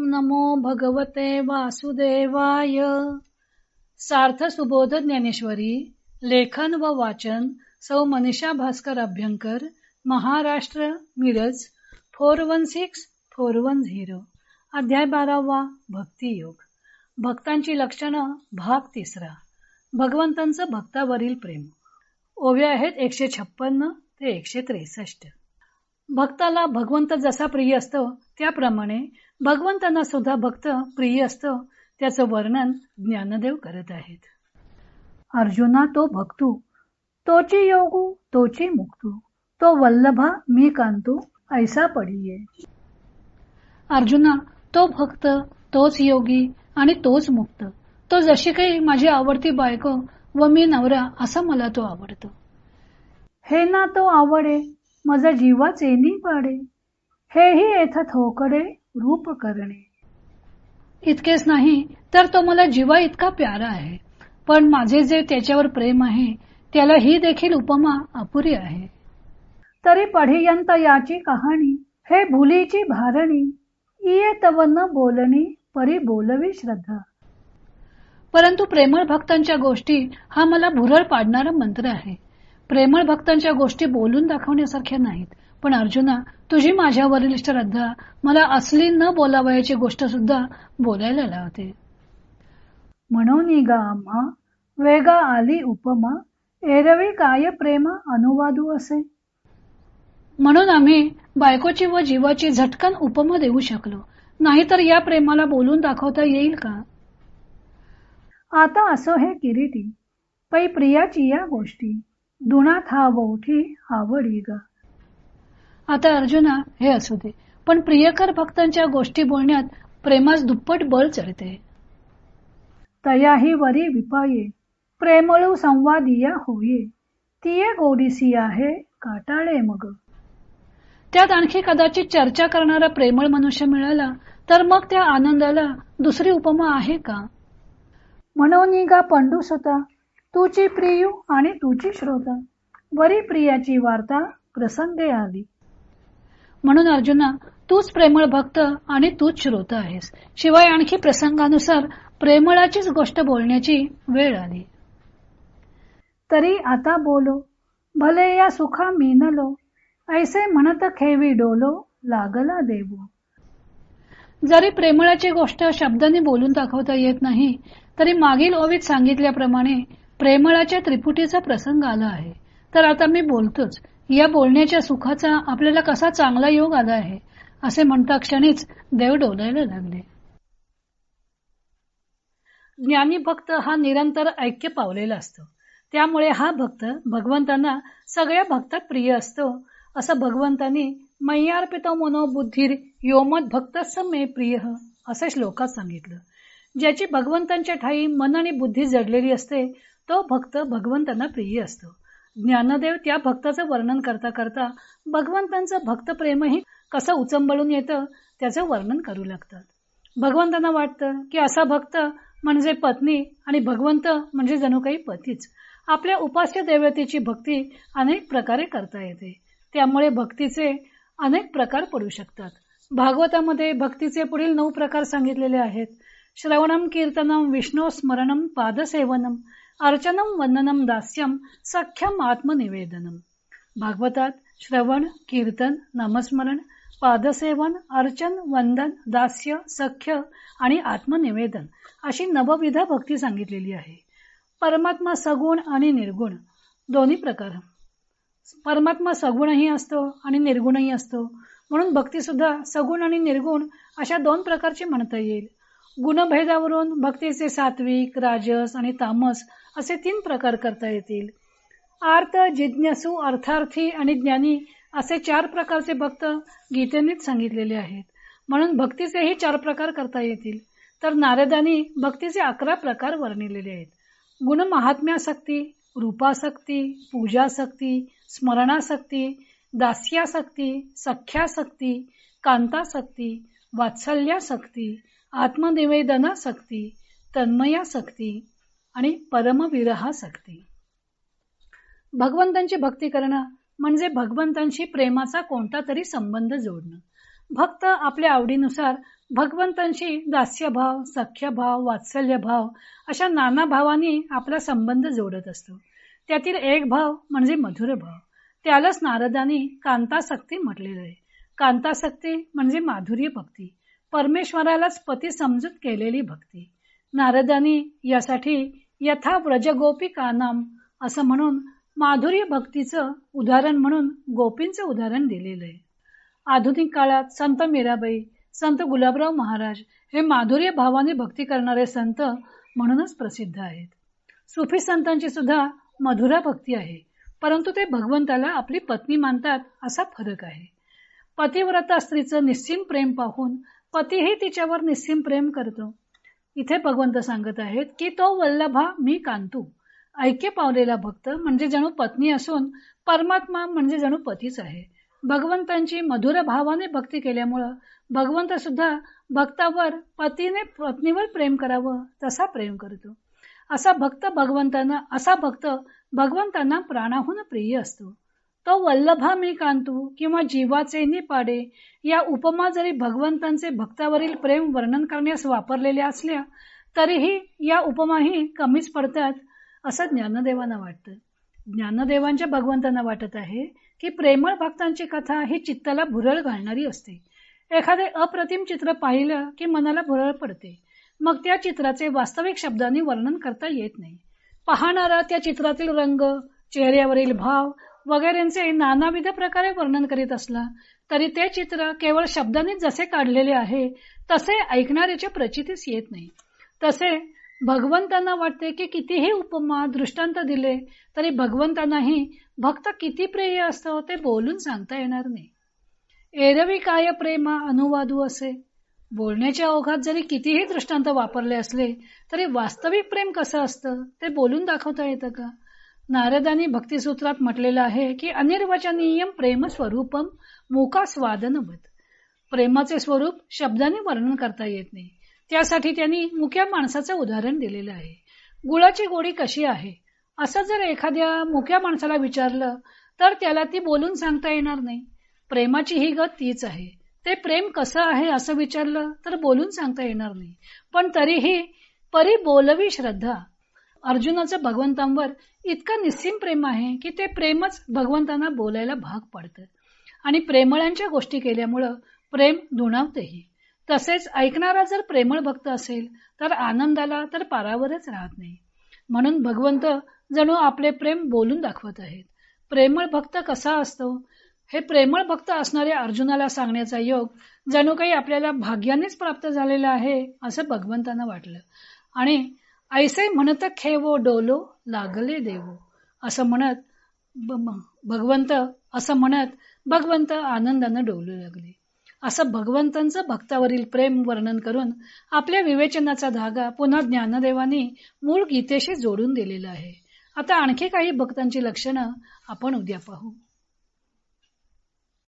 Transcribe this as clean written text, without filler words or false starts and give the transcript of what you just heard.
नमो भगवते वासुदेवाय. सार्थ सुबोध ज्ञानेश्वरी. लेखन व वाचन सौ मनीषा भास्कर अभ्यंकर, महाराष्ट्र, मिरज 416410. अध्याय 12. भक्ती योग. भक्तांची लक्षणं. भाग 3. भगवंतांचं भक्तावरील प्रेम. ओव्या आहेत 156 ते 163. भक्ताला भगवंत जसा प्रिय असतो त्याप्रमाणे भगवंतांना सुद्धा भक्त प्रिय असतो. त्याचं वर्णन ज्ञानदेव करत आहेत. अर्जुना तो भक्तू, तोची योगू, तोची मुक्तू, तो वल्लभा मी कांतू, ऐसा पडिये. अर्जुना तो भक्त, तोच योगी आणि तोच मुक्त. तो जशी काही माझी आवडती बायको व मी नवरा असा मला तो आवडतो. हे ना तो आवडे मज जीवाचे पाडे, हेही येथ थोकडे रूप करणे. इतकेच नाही तर तो मला जीवा इतका प्यारा आहे, पण माझे जे त्याच्यावर प्रेम आहे त्याला ही देखील उपमा अपुरी आहे. तरी पढियंत याची कहाणी, हे भुलीची भारणी, इये तव न बोलणी परी बोलवी श्रद्धा. परंतु प्रेमळ भक्तांच्या गोष्टी हा मला भुरळ पाडणारा मंत्र आहे. प्रेमळ भक्तांच्या गोष्टी बोलून दाखवण्यासारख्या नाहीत, पण अर्जुना तुझी माझ्यावरील श्रद्धा मला असली न बोलावयाची गोष्ट सुद्धा बोलायला लावते. म्हणून गा आम्हा वेगा आली उपमा, एरवी काय प्रेम अनुवादू असे. म्हणून आम्ही बायकोची व जीवाची झटकन उपमा देऊ शकलो, नाहीतर या प्रेमाला बोलून दाखवता येईल का. आता असो हे किरीटी, पै प्रियाची या गोष्टी, दुनात हा वोठी आवडी गा. आता अर्जुना हे असू दे, पण प्रियकर भक्तांच्या गोष्टी बोलण्यात प्रेमास दुप्पट बळ चढते. तयाही वरी विपाये, प्रेमळू संवादिया होये, तिये गोडीसी आहे काटाळे मग. त्यात आणखी कदाचित चर्चा करणारा प्रेमळ मनुष्य मिळाला तर मग त्या आनंदाला दुसरी उपमा आहे का. म्हणून गा पंडुसुता, तुची प्रियू आणि तुची श्रोता, वरी प्रियाची वार्ता प्रसंगे आली. म्हणून अर्जुना तूच प्रेमळ भक्त आणि तूच श्रोता आहेस, शिवाय आणखी प्रसंगानुसार प्रेमळाचीच गोष्ट बोलण्याची वेळ आली. तरी आता बोलो, भले या सुखा मीनलो, ऐसे म्हणत खेवी डोलो, लागला देवो. जरी प्रेमळाची गोष्ट शब्दाने बोलून दाखवता येत नाही, तरी मागील ओवीत सांगितल्याप्रमाणे प्रेमळाच्या त्रिपुटीचा प्रसंग आला आहे. तर आता मी बोलतोच. या बोलण्याच्या सुखाचा आपल्याला कसा चांगला योग आला आहे असे म्हणता क्षणीच देव डोलायला लागले. ज्ञानी भक्त हा निरंतर ऐक्य पावलेला असतो. त्यामुळे हा भक्त भगवंतांना सगळ्या भक्तात प्रिय असतो. असं भगवंतांनी मय्यार्पितो मनोबुद्धीर योमद भक्तस्स मे प्रिय असे श्लोकात सांगितलं. ज्याची भगवंतांच्या ठाई मन आणि बुद्धी जडलेली असते तो भक्त भगवंतांना प्रिय असतो. ज्ञानदेव त्या भक्ताचं वर्णन करता करता भगवंतांचं भक्त प्रेमही कसं उचंबळून येतं त्याचं वर्णन करू लागतात. भगवंतांना वाटतं की असा भक्त म्हणजे पत्नी आणि भगवंत म्हणजे जणू काही पतीच. आपल्या उपास्य देवतेची भक्ती अनेक प्रकारे करता येते. त्यामुळे भक्तीचे अनेक प्रकार पडू शकतात. भागवतामध्ये भक्तीचे पुढील 9 प्रकार सांगितलेले आहेत. श्रवणम कीर्तनम विष्णू स्मरणम पादसेवनम अर्चनम वंदनम दास्यम सख्यम आत्मनिवेदनम. भागवतात श्रवण, कीर्तन, नामस्मरण, पादसेवन, अर्चन, वंदन, दास्य, सख्य आणि आत्मनिवेदन अशी 9 भक्ती सांगितलेली आहे. परमात्मा सगुण आणि निर्गुण दोन्ही प्रकार. परमात्मा सगुणही असतो आणि निर्गुणही असतो, म्हणून भक्ती सुद्धा सगुण आणि निर्गुण अशा 2 प्रकारची म्हणता येईल. गुणभेदावरून भक्तीचे सात्विक, राजस आणि तामस असे 3 प्रकार करता येतील. आर्त, जिज्ञासू, अर्थार्थी आणि ज्ञानी असे 4 प्रकारचे भक्त गीतेनेच सांगितलेले आहेत. म्हणून भक्तीचेही 4 प्रकार करता येतील. तर नारदांनी भक्तीचे 11 प्रकार वर्णिलेले आहेत. गुण महात्म्यासक्ती, रूपासक्ती, पूजासक्ती, स्मरणासक्ती, दास्यासक्ती, सख्यासक्ती, कांतासक्ती, वात्सल्यासक्ती, आत्मनिवेदनासक्ती, तन्मयासक्ती आणि परमविरहासक्ती. भगवंतांची भक्ती करणं म्हणजे भगवंतांशी प्रेमाचा कोणता तरी संबंध जोडणं. भक्त आपल्या आवडीनुसार भगवंतांशी दास्यभाव, सख्यभाव, वात्सल्यभाव अशा नाना भावांनी आपला संबंध जोडत असतो. त्यातील एक भाव म्हणजे मधुर भाव. त्यालाच नारदांनी कांतासक्ती म्हटलेलं आहे. कांतासक्ती म्हणजे माधुर्य भक्ती, परमेश्वरालाच पती समजूत केलेली भक्ती. नारदांनी यासाठी यथा व्रजगोपिकानाम असं म्हणून माधुर्य भक्तीचं उदाहरण म्हणून गोपींचं उदाहरण दिलेलं आहे. आधुनिक काळात संत मीराबाई, संत गुलाबराव महाराज हे माधुर्य भावाने भक्ती करणारे संत म्हणूनच प्रसिद्ध आहेत. सुफी संतांची सुद्धा मधुरा भक्ती आहे, परंतु ते भगवंताला आपली पत्नी मानतात असा फरक आहे. पतिव्रता स्त्रीचं निस्सीम प्रेम पाहून पतीही तिच्यावर निस्सीम प्रेम करतो. इथे भगवंत सांगत आहेत की तो वल्लभा मी कांतू. ऐक्य पावलेला भक्त म्हणजे जणू पत्नी असून परमात्मा म्हणजे जणू पतीच आहे. भगवंतांची मधुर भावाने भक्ती केल्यामुळं भगवंत सुद्धा भक्तावर पतीने पत्नीवर प्रेम करावं तसा प्रेम करतो. असा भक्त भगवंतांना प्राणाहून प्रिय असतो. तो वल्लभा मी कांतू किंवा जीवाचे निपाडे या उपमा जरी भगवंतांचे भक्तावरील प्रेम वर्णन करण्यास वापरलेल्या असल्या तरीही या उपमाही कमीच पडतात असं ज्ञानदेवांना वाटतं. ज्ञानदेवांच्या भगवंतांना वाटत आहे की प्रेमळ भक्तांची कथा ही चित्ताला भुरळ घालणारी असते. एखादे अप्रतिम चित्र पाहिलं की मनाला भुरळ पडते. मग त्या चित्राचे वास्तविक शब्दांनी वर्णन करता येत नाही. पाहणारा त्या चित्रातील रंग, चेहऱ्यावरील भाव वगैरेंचे नानाविध प्रकारे वर्णन करीत असला तरी ते चित्र केवळ शब्दांनी जसे काढलेले आहे तसे ऐकणाऱ्याच्या प्रचितीस येत नाही. तसे भगवंतांना वाटते की कितीही उपमा दृष्टांत दिले तरी भगवंतांनाही भक्त किती प्रिय असतो ते बोलून सांगता येणार नाही. एरवी काय प्रेमा अनुवादू असे. बोलण्याच्या ओघात जरी कितीही दृष्टांत वापरले असले तरी वास्तविक प्रेम कसं असतं ते बोलून दाखवता येतं का? नारदांनी भक्तिसूत्रात म्हटलेलं आहे की अनिर्वचनीयम प्रेम स्वरूपम मूकास्वादनवत. प्रेमाचे स्वरूप शब्दांनी वर्णन करता येत नाही. त्यासाठी त्यांनी मुक्या माणसाचं उदाहरण दिलेलं आहे. गुळाची गोडी कशी आहे असं जर एखाद्या मुक्या माणसाला विचारलं तर त्याला ती बोलून सांगता येणार नाही. प्रेमाची ही गत तीच आहे. ते प्रेम कसं आहे असं विचारलं तर बोलून सांगता येणार नाही. पण तरीही परी बोलवी श्रद्धा. अर्जुनाचं भगवंतांवर इतकं निस्सीम प्रेम आहे की ते प्रेमच भगवंतांना बोलायला भाग पाडतं. आणि प्रेमळांच्या गोष्टी केल्यामुळं प्रेम दुणावतेही. तसेच ऐकणारा जर प्रेमळ भक्त असेल तर आनंदाला तर पारावरच राहत नाही. म्हणून भगवंत जणू आपले प्रेम बोलून दाखवत आहेत. प्रेमळ भक्त कसा असतो हे प्रेमळ भक्त असणाऱ्या अर्जुनाला सांगण्याचा योग जणू काही आपल्याला भाग्यानेच प्राप्त झालेला आहे असं भगवंतांना वाटलं. आणि ऐसे म्हणत खेवो डोलो लागले देवो असं म्हणत भगवंत आनंदानं डोलू लागले. असं भगवंतांचं भक्तावरील प्रेम वर्णन करून आपल्या विवेचनाचा धागा पुन्हा ज्ञानदेवांनी मूळ गीतेशी जोडून दिलेला आहे. आता आणखी काही भक्तांची लक्षणं आपण उद्या पाहू.